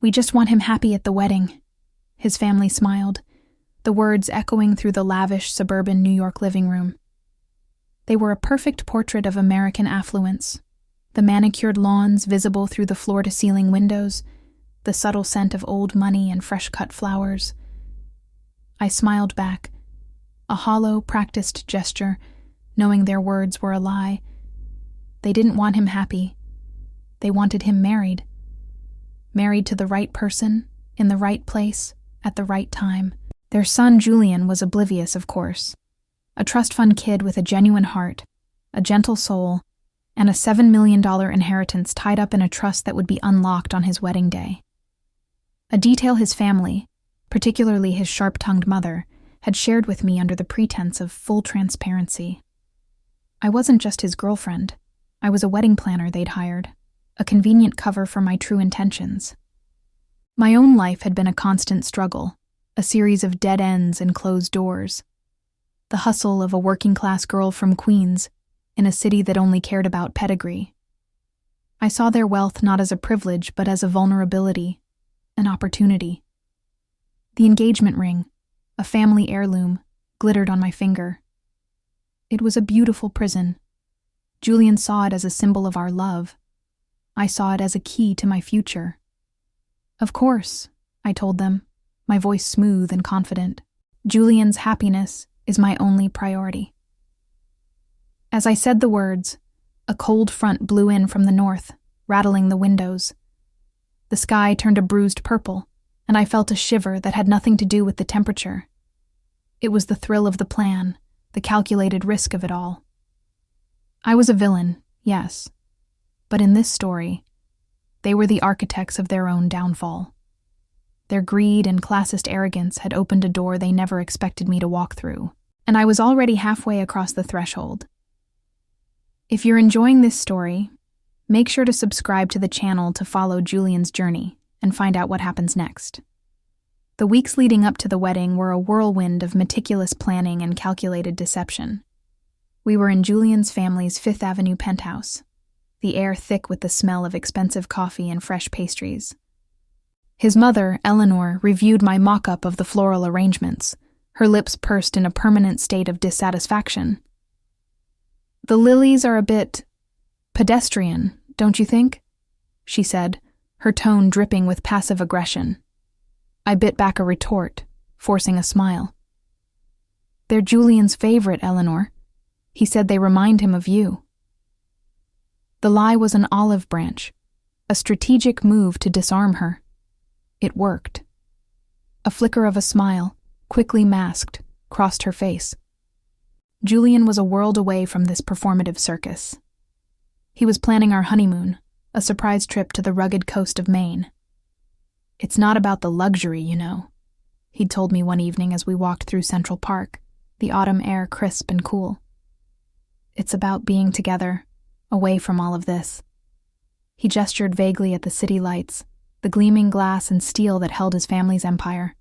"We just want him happy at the wedding." His family smiled, the words echoing through the lavish suburban New York living room. They were a perfect portrait of American affluence, the manicured lawns visible through the floor-to-ceiling windows, the subtle scent of old money and fresh-cut flowers. I smiled back, a hollow, practiced gesture, knowing their words were a lie. They didn't want him happy. They wanted him married. Married to the right person, in the right place, at the right time. Their son Julian was oblivious, of course. A trust fund kid with a genuine heart, a gentle soul, and a $7 million inheritance tied up in a trust that would be unlocked on his wedding day. A detail his family, particularly his sharp-tongued mother, had shared with me under the pretense of full transparency. I wasn't just his girlfriend. I was a wedding planner they'd hired, a convenient cover for my true intentions. My own life had been a constant struggle, a series of dead ends and closed doors. The hustle of a working-class girl from Queens, in a city that only cared about pedigree. I saw their wealth not as a privilege but as a vulnerability, an opportunity. The engagement ring, a family heirloom, glittered on my finger. It was a beautiful prison. Julian saw it as a symbol of our love. I saw it as a key to my future. "Of course," I told them, my voice smooth and confident. "Julian's happiness is my only priority." As I said the words, a cold front blew in from the north, rattling the windows. The sky turned a bruised purple, and I felt a shiver that had nothing to do with the temperature. It was the thrill of the plan, the calculated risk of it all. I was a villain, yes, but in this story, they were the architects of their own downfall. Their greed and classist arrogance had opened a door they never expected me to walk through, and I was already halfway across the threshold. If you're enjoying this story, make sure to subscribe to the channel to follow Julian's journey and find out what happens next. The weeks leading up to the wedding were a whirlwind of meticulous planning and calculated deception. We were in Julian's family's Fifth Avenue penthouse, the air thick with the smell of expensive coffee and fresh pastries. His mother, Eleanor, reviewed my mock-up of the floral arrangements, her lips pursed in a permanent state of dissatisfaction. "The lilies are a bit pedestrian, don't you think?" she said, her tone dripping with passive aggression. I bit back a retort, forcing a smile. "They're Julian's favorite, Eleanor. He said they remind him of you." The lie was an olive branch, a strategic move to disarm her. It worked. A flicker of a smile, quickly masked, crossed her face. Julian was a world away from this performative circus. He was planning our honeymoon, a surprise trip to the rugged coast of Maine. "It's not about the luxury, you know," he'd told me one evening as we walked through Central Park, the autumn air crisp and cool. "It's about being together, away from all of this." He gestured vaguely at the city lights, the gleaming glass and steel that held his family's empire.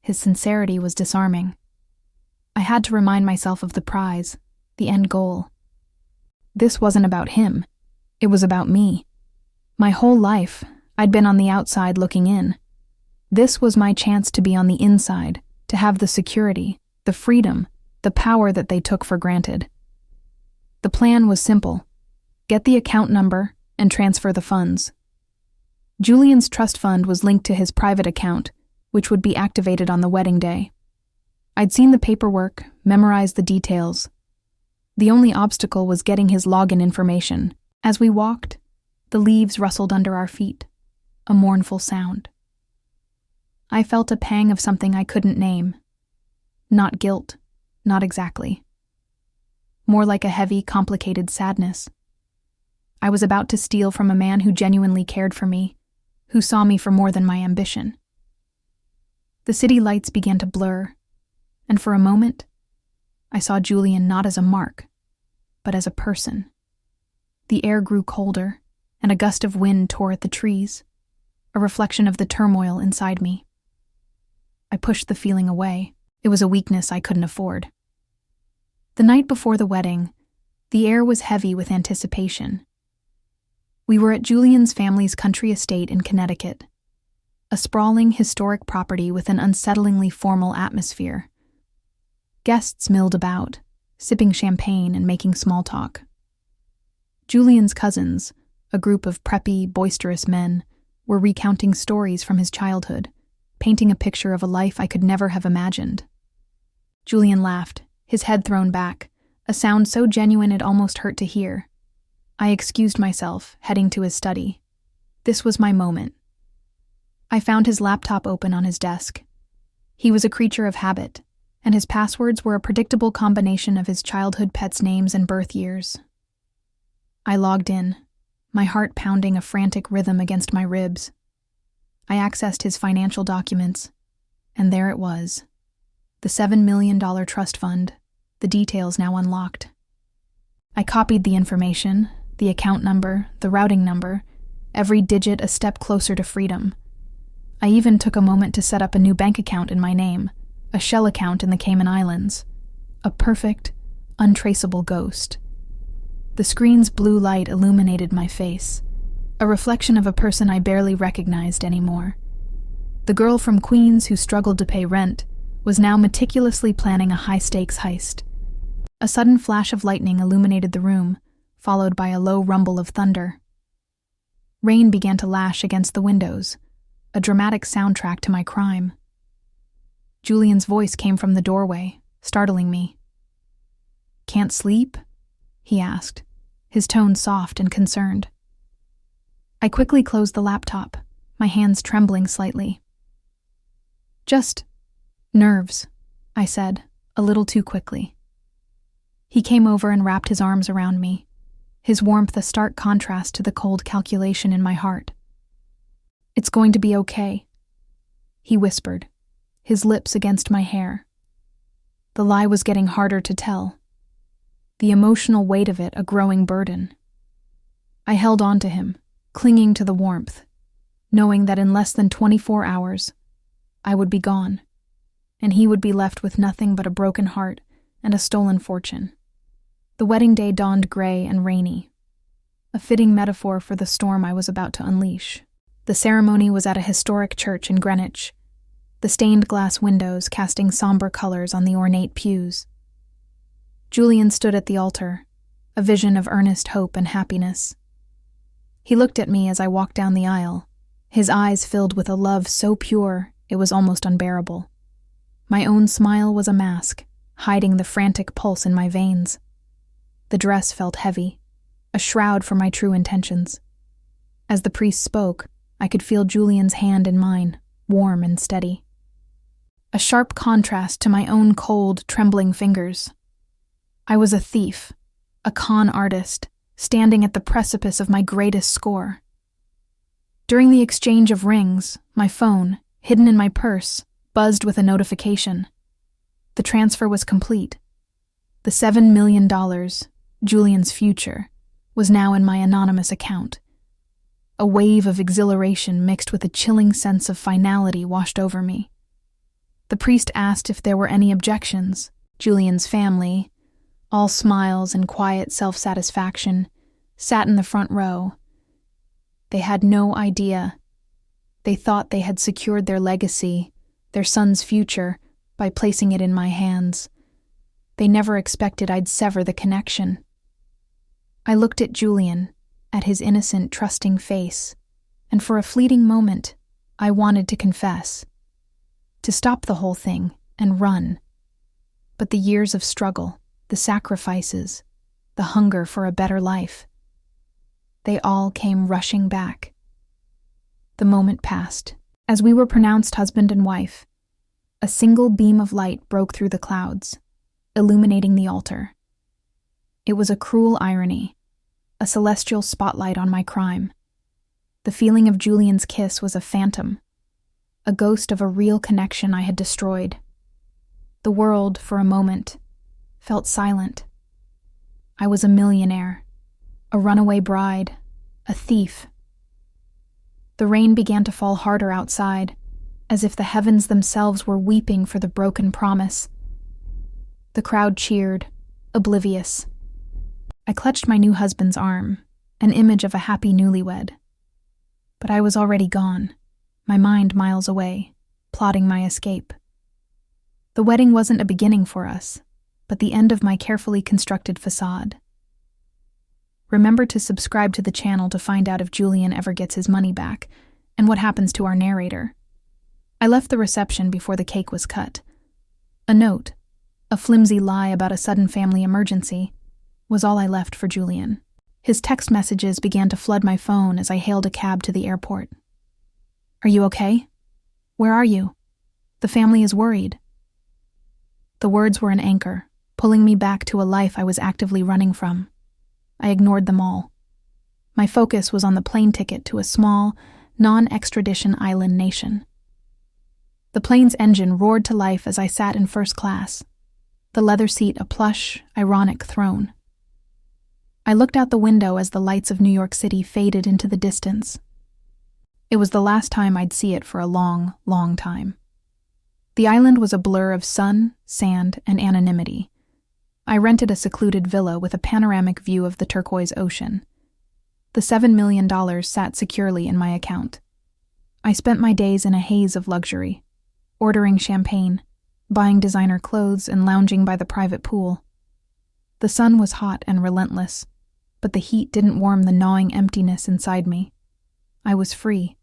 His sincerity was disarming. I had to remind myself of the prize, the end goal. This wasn't about him. It was about me. My whole life, I'd been on the outside looking in. This was my chance to be on the inside, to have the security, the freedom, the power that they took for granted. The plan was simple. Get the account number and transfer the funds. Julian's trust fund was linked to his private account, which would be activated on the wedding day. I'd seen the paperwork, memorized the details. The only obstacle was getting his login information. As we walked, the leaves rustled under our feet, a mournful sound. I felt a pang of something I couldn't name. Not guilt, not exactly. More like a heavy, complicated sadness. I was about to steal from a man who genuinely cared for me, who saw me for more than my ambition. The city lights began to blur, and for a moment, I saw Julian not as a mark, but as a person. The air grew colder, and a gust of wind tore at the trees, a reflection of the turmoil inside me. I pushed the feeling away. It was a weakness I couldn't afford. The night before the wedding, the air was heavy with anticipation. We were at Julian's family's country estate in Connecticut. a sprawling historic property with an unsettlingly formal atmosphere. Guests milled about, sipping champagne and making small talk. Julian's cousins, a group of preppy, boisterous men, were recounting stories from his childhood, painting a picture of a life I could never have imagined. Julian laughed, his head thrown back, a sound so genuine it almost hurt to hear. I excused myself, heading to his study. This was my moment. I found his laptop open on his desk. He was a creature of habit, and his passwords were a predictable combination of his childhood pets' names and birth years. I logged in, my heart pounding a frantic rhythm against my ribs. I accessed his financial documents, and there it was. The $7 million trust fund, the details now unlocked. I copied the information, the account number, the routing number, every digit a step closer to freedom. I even took a moment to set up a new bank account in my name, a shell account in the Cayman Islands. A perfect, untraceable ghost. The screen's blue light illuminated my face, a reflection of a person I barely recognized anymore. The girl from Queens who struggled to pay rent was now meticulously planning a high-stakes heist. A sudden flash of lightning illuminated the room, followed by a low rumble of thunder. Rain began to lash against the windows, a dramatic soundtrack to my crime. Julian's voice came from the doorway, startling me. "Can't sleep?" he asked, his tone soft and concerned. I quickly closed the laptop, my hands trembling slightly. "Just nerves," I said, a little too quickly. He came over and wrapped his arms around me, his warmth a stark contrast to the cold calculation in my heart. "It's going to be okay," he whispered, his lips against my hair. The lie was getting harder to tell, the emotional weight of it a growing burden. I held on to him, clinging to the warmth, knowing that in less than 24 hours, I would be gone, and he would be left with nothing but a broken heart and a stolen fortune. The wedding day dawned gray and rainy, a fitting metaphor for the storm I was about to unleash. The ceremony was at a historic church in Greenwich, the stained glass windows casting somber colors on the ornate pews. Julian stood at the altar, a vision of earnest hope and happiness. He looked at me as I walked down the aisle, his eyes filled with a love so pure it was almost unbearable. My own smile was a mask, hiding the frantic pulse in my veins. The dress felt heavy, a shroud for my true intentions. As the priest spoke, I could feel Julian's hand in mine, warm and steady. A sharp contrast to my own cold, trembling fingers. I was a thief, a con artist, standing at the precipice of my greatest score. During the exchange of rings, my phone, hidden in my purse, buzzed with a notification. The transfer was complete. The $7 million, Julian's future, was now in my anonymous account. A wave of exhilaration mixed with a chilling sense of finality washed over me. The priest asked if there were any objections. Julian's family, all smiles and quiet self-satisfaction, sat in the front row. They had no idea. They thought they had secured their legacy, their son's future, by placing it in my hands. They never expected I'd sever the connection. I looked at Julian, at his innocent, trusting face, and for a fleeting moment, I wanted to confess, to stop the whole thing and run. But the years of struggle, the sacrifices, the hunger for a better life, they all came rushing back. The moment passed. As we were pronounced husband and wife, a single beam of light broke through the clouds, illuminating the altar. It was a cruel irony, a celestial spotlight on my crime. The feeling of Julian's kiss was a phantom, a ghost of a real connection I had destroyed. The world, for a moment, felt silent. I was a millionaire, a runaway bride, a thief. The rain began to fall harder outside, as if the heavens themselves were weeping for the broken promise. The crowd cheered, oblivious. I clutched my new husband's arm, an image of a happy newlywed. But I was already gone, my mind miles away, plotting my escape. The wedding wasn't a beginning for us, but the end of my carefully constructed facade. Remember to subscribe to the channel to find out if Julian ever gets his money back, and what happens to our narrator. I left the reception before the cake was cut. A note, a flimsy lie about a sudden family emergency, was all I left for Julian. His text messages began to flood my phone as I hailed a cab to the airport. "Are you okay? Where are you? The family is worried." The words were an anchor, pulling me back to a life I was actively running from. I ignored them all. My focus was on the plane ticket to a small, non-extradition island nation. The plane's engine roared to life as I sat in first class, the leather seat a plush, ironic throne. I looked out the window as the lights of New York City faded into the distance. It was the last time I'd see it for a long, long time. The island was a blur of sun, sand, and anonymity. I rented a secluded villa with a panoramic view of the turquoise ocean. The $7 million sat securely in my account. I spent my days in a haze of luxury, ordering champagne, buying designer clothes, and lounging by the private pool. The sun was hot and relentless, but the heat didn't warm the gnawing emptiness inside me. I was free,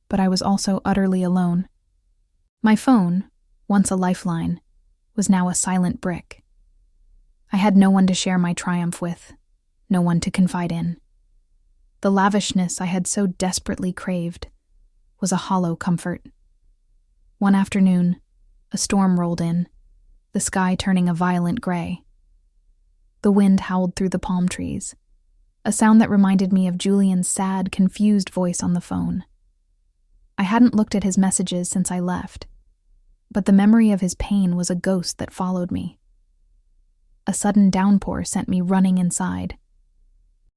but I was also utterly alone. My phone, once a lifeline, was now a silent brick. I had no one to share my triumph with, no one to confide in. The lavishness I had so desperately craved was a hollow comfort. One afternoon, a storm rolled in, the sky turning a violent gray. The wind howled through the palm trees, a sound that reminded me of Julian's sad, confused voice on the phone. I hadn't looked at his messages since I left, but the memory of his pain was a ghost that followed me. A sudden downpour sent me running inside.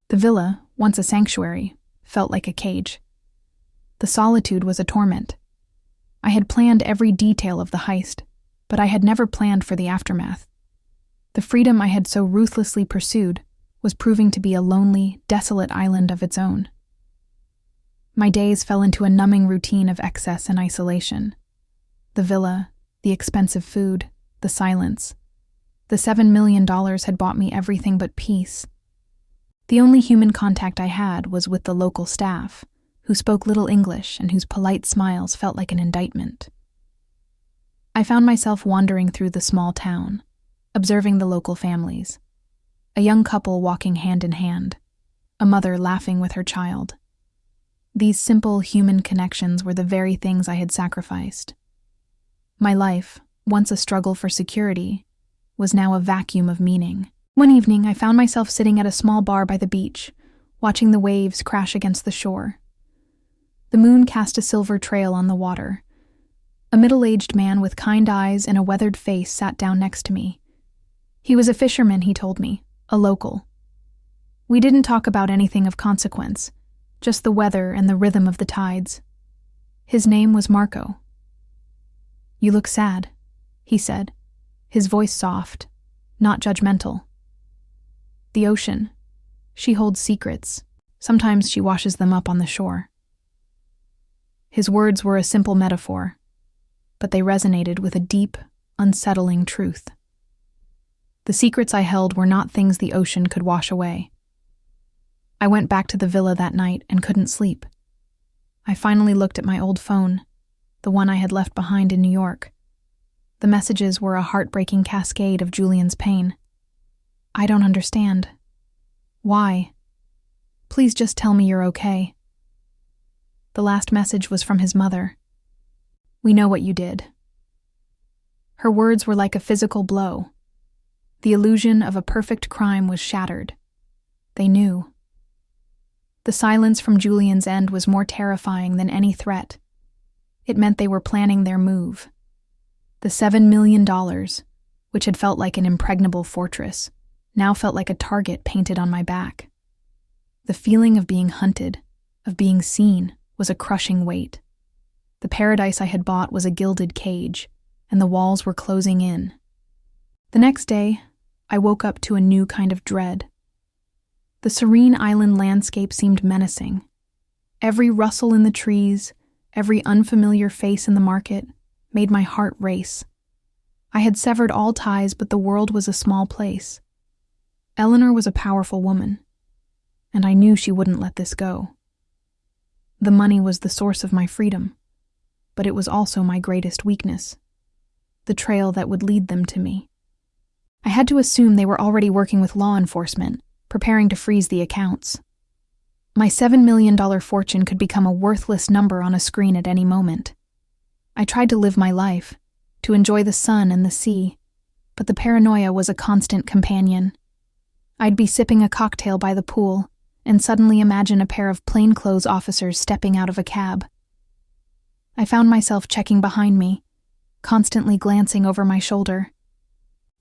The villa, once a sanctuary, felt like a cage. The solitude was a torment. I had planned every detail of the heist, but I had never planned for the aftermath. The freedom I had so ruthlessly pursued was proving to be a lonely, desolate island of its own. My days fell into a numbing routine of excess and isolation. The villa, the expensive food, the silence. The $7 million had bought me everything but peace. The only human contact I had was with the local staff, who spoke little English and whose polite smiles felt like an indictment. I found myself wandering through the small town, observing the local families. A young couple walking hand in hand, a mother laughing with her child. These simple human connections were the very things I had sacrificed. My life, once a struggle for security, was now a vacuum of meaning. One evening, I found myself sitting at a small bar by the beach, watching the waves crash against the shore. The moon cast a silver trail on the water. A middle-aged man with kind eyes and a weathered face sat down next to me. He was a fisherman, he told me, a local. We didn't talk about anything of consequence, just the weather and the rhythm of the tides. His name was Marco. "You look sad," he said, his voice soft, not judgmental. "The ocean. She holds secrets. Sometimes she washes them up on the shore." His words were a simple metaphor, but they resonated with a deep, unsettling truth. The secrets I held were not things the ocean could wash away. I went back to the villa that night and couldn't sleep. I finally looked at my old phone, the one I had left behind in New York. The messages were a heartbreaking cascade of Julian's pain. "I don't understand. Why? Please just tell me you're okay." The last message was from his mother. "We know what you did." Her words were like a physical blow. The illusion of a perfect crime was shattered. They knew. The silence from Julian's end was more terrifying than any threat. It meant they were planning their move. The $7 million, which had felt like an impregnable fortress, now felt like a target painted on my back. The feeling of being hunted, of being seen, was a crushing weight. The paradise I had bought was a gilded cage, and the walls were closing in. The next day, I woke up to a new kind of dread. The serene island landscape seemed menacing. Every rustle in the trees, every unfamiliar face in the market, made my heart race. I had severed all ties, but the world was a small place. Eleanor was a powerful woman, and I knew she wouldn't let this go. The money was the source of my freedom, but it was also my greatest weakness, the trail that would lead them to me. I had to assume they were already working with law enforcement, preparing to freeze the accounts. My $7 million fortune could become a worthless number on a screen at any moment. I tried to live my life, to enjoy the sun and the sea, but the paranoia was a constant companion. I'd be sipping a cocktail by the pool and suddenly imagine a pair of plainclothes officers stepping out of a cab. I found myself checking behind me, constantly glancing over my shoulder.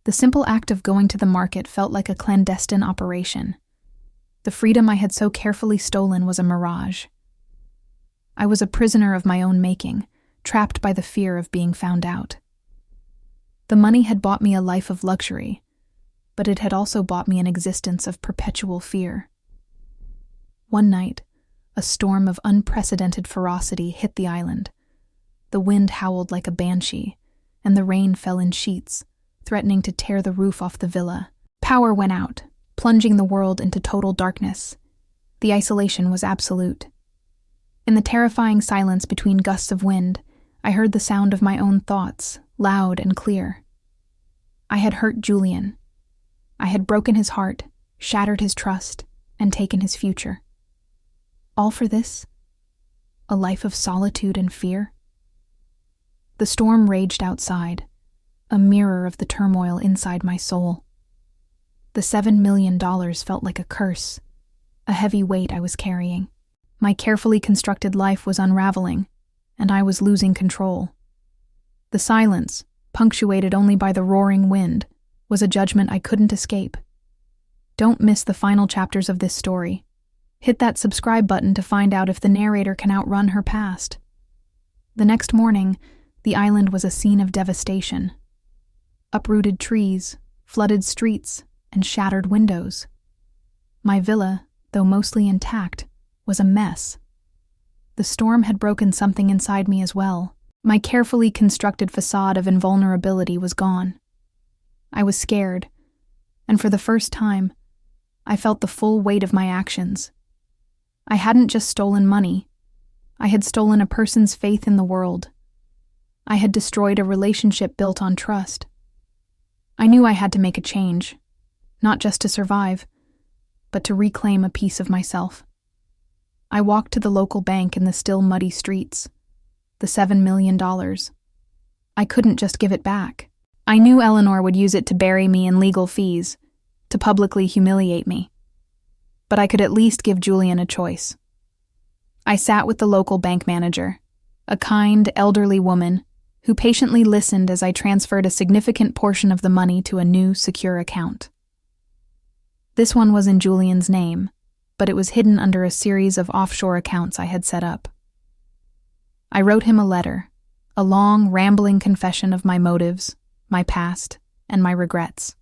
The simple act of going to the market felt like a clandestine operation. The freedom I had so carefully stolen was a mirage. I was a prisoner of my own making, trapped by the fear of being found out. The money had bought me a life of luxury, but it had also bought me an existence of perpetual fear. One night, a storm of unprecedented ferocity hit the island. The wind howled like a banshee, and the rain fell in sheets, threatening to tear the roof off the villa. Power went out, plunging the world into total darkness. The isolation was absolute. In the terrifying silence between gusts of wind, I heard the sound of my own thoughts, loud and clear. I had hurt Julian. I had broken his heart, shattered his trust, and taken his future. All for this? A life of solitude and fear? The storm raged outside, a mirror of the turmoil inside my soul. The $7 million felt like a curse, a heavy weight I was carrying. My carefully constructed life was unraveling, and I was losing control. The silence, punctuated only by the roaring wind, was a judgment I couldn't escape. Don't miss the final chapters of this story. Hit that subscribe button to find out if the narrator can outrun her past. The next morning, the island was a scene of devastation. Uprooted trees, flooded streets, and shattered windows. My villa, though mostly intact, was a mess. The storm had broken something inside me as well. My carefully constructed facade of invulnerability was gone. I was scared, and for the first time, I felt the full weight of my actions. I hadn't just stolen money. I had stolen a person's faith in the world. I had destroyed a relationship built on trust. I knew I had to make a change, not just to survive, but to reclaim a piece of myself. I walked to the local bank in the still muddy streets. The $7 million. I couldn't just give it back. I knew Eleanor would use it to bury me in legal fees, to publicly humiliate me. But I could at least give Julian a choice. I sat with the local bank manager, a kind, elderly woman who patiently listened as I transferred a significant portion of the money to a new, secure account. This one was in Julian's name, but it was hidden under a series of offshore accounts I had set up. I wrote him a letter, a long, rambling confession of my motives, my past, and my regrets.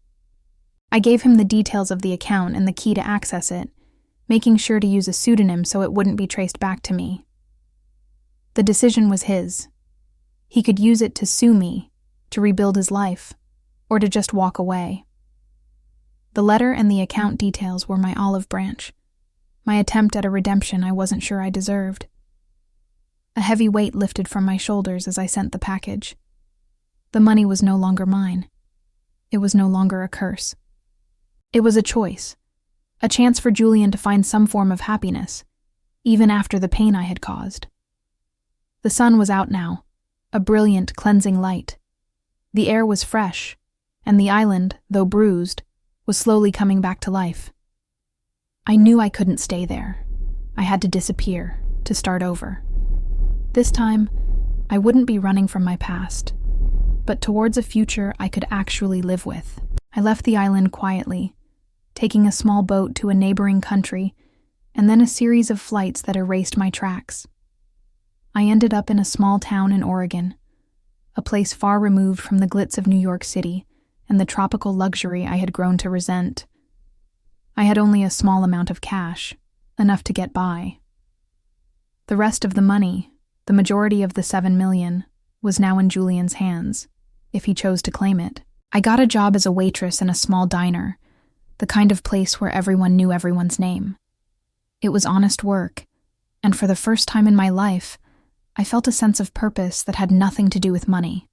I gave him the details of the account and the key to access it, making sure to use a pseudonym so it wouldn't be traced back to me. The decision was his. He could use it to sue me, to rebuild his life, or to just walk away. The letter and the account details were my olive branch, my attempt at a redemption I wasn't sure I deserved. A heavy weight lifted from my shoulders as I sent the package. The money was no longer mine. It was no longer a curse. It was a choice, a chance for Julian to find some form of happiness, even after the pain I had caused. The sun was out now, a brilliant, cleansing light. The air was fresh, and the island, though bruised, was slowly coming back to life. I knew I couldn't stay there. I had to disappear, to start over. This time, I wouldn't be running from my past, but towards a future I could actually live with. I left the island quietly, taking a small boat to a neighboring country, and then a series of flights that erased my tracks. I ended up in a small town in Oregon, a place far removed from the glitz of New York City and the tropical luxury I had grown to resent. I had only a small amount of cash, enough to get by. The rest of the money, The majority of the 7 million was now in Julian's hands, if he chose to claim it. I got a job as a waitress in a small diner, the kind of place where everyone knew everyone's name. It was honest work, and for the first time in my life, I felt a sense of purpose that had nothing to do with money.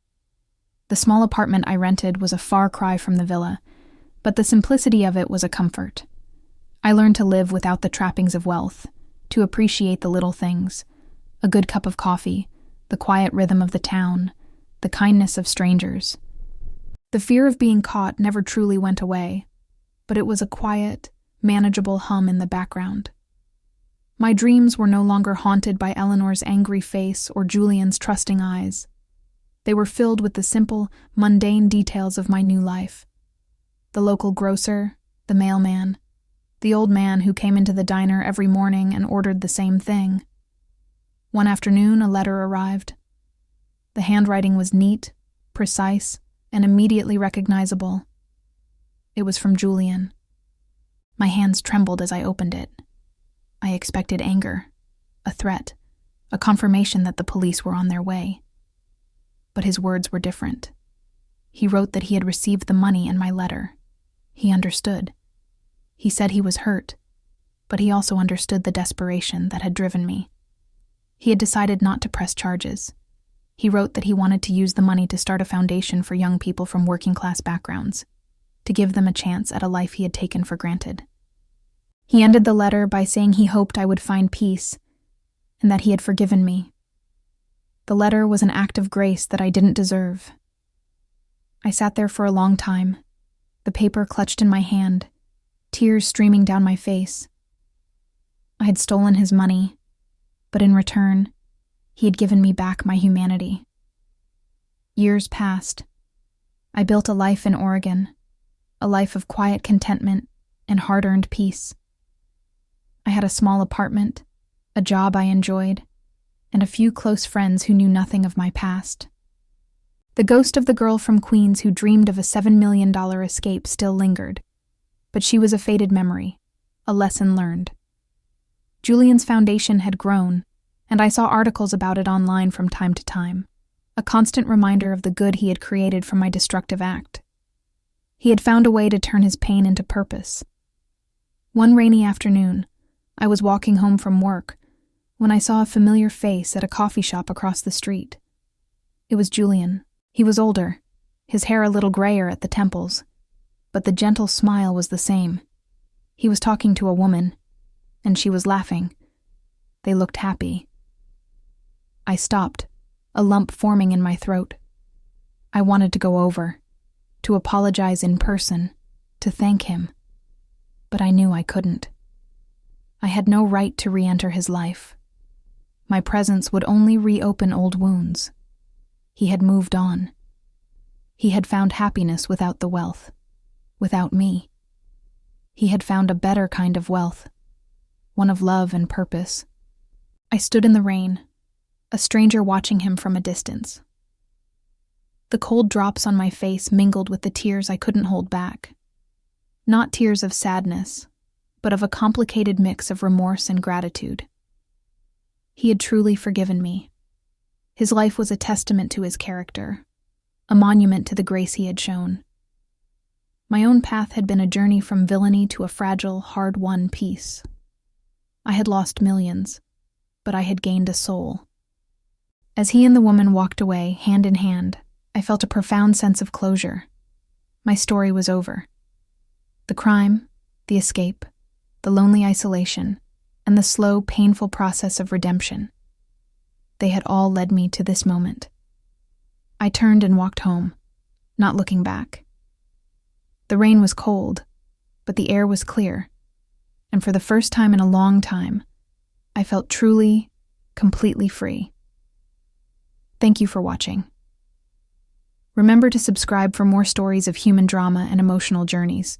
The small apartment I rented was a far cry from the villa, but the simplicity of it was a comfort. I learned to live without the trappings of wealth, to appreciate the little things, a good cup of coffee, the quiet rhythm of the town, the kindness of strangers. The fear of being caught never truly went away, but it was a quiet, manageable hum in the background. My dreams were no longer haunted by Eleanor's angry face or Julian's trusting eyes. They were filled with the simple, mundane details of my new life. The local grocer, the mailman, the old man who came into the diner every morning and ordered the same thing. One afternoon, a letter arrived. The handwriting was neat, precise, and immediately recognizable. It was from Julian. My hands trembled as I opened it. I expected anger, a threat, a confirmation that the police were on their way. But his words were different. He wrote that he had received the money and my letter. He understood. He said he was hurt, but he also understood the desperation that had driven me. He had decided not to press charges. He wrote that he wanted to use the money to start a foundation for young people from working-class backgrounds, to give them a chance at a life he had taken for granted. He ended the letter by saying he hoped I would find peace, and that he had forgiven me. The letter was an act of grace that I didn't deserve. I sat there for a long time, the paper clutched in my hand, tears streaming down my face. I had stolen his money, but in return, he had given me back my humanity. Years passed. I built a life in Oregon, a life of quiet contentment and hard-earned peace. I had a small apartment, a job I enjoyed, and a few close friends who knew nothing of my past. The ghost of the girl from Queens who dreamed of a $7 million escape still lingered, but she was a faded memory, a lesson learned. Julian's foundation had grown, and I saw articles about it online from time to time, a constant reminder of the good he had created from my destructive act. He had found a way to turn his pain into purpose. One rainy afternoon, I was walking home from work when I saw a familiar face at a coffee shop across the street. It was Julian. He was older, his hair a little grayer at the temples, but the gentle smile was the same. He was talking to a woman, and she was laughing. They looked happy. I stopped, a lump forming in my throat. I wanted to go over, to apologize in person, to thank him, but I knew I couldn't. I had no right to re-enter his life. My presence would only reopen old wounds. He had moved on. He had found happiness without the wealth, without me. He had found a better kind of wealth, one of love and purpose. I stood in the rain, a stranger watching him from a distance. The cold drops on my face mingled with the tears I couldn't hold back. Not tears of sadness, but of a complicated mix of remorse and gratitude. He had truly forgiven me. His life was a testament to his character, a monument to the grace he had shown. My own path had been a journey from villainy to a fragile, hard-won peace. I had lost millions, but I had gained a soul. As he and the woman walked away, hand in hand, I felt a profound sense of closure. My story was over. The crime, the escape, the lonely isolation, and the slow, painful process of redemption. They had all led me to this moment. I turned and walked home, not looking back. The rain was cold, but the air was clear, and for the first time in a long time, I felt truly, completely free. Thank you for watching. Remember to subscribe for more stories of human drama and emotional journeys.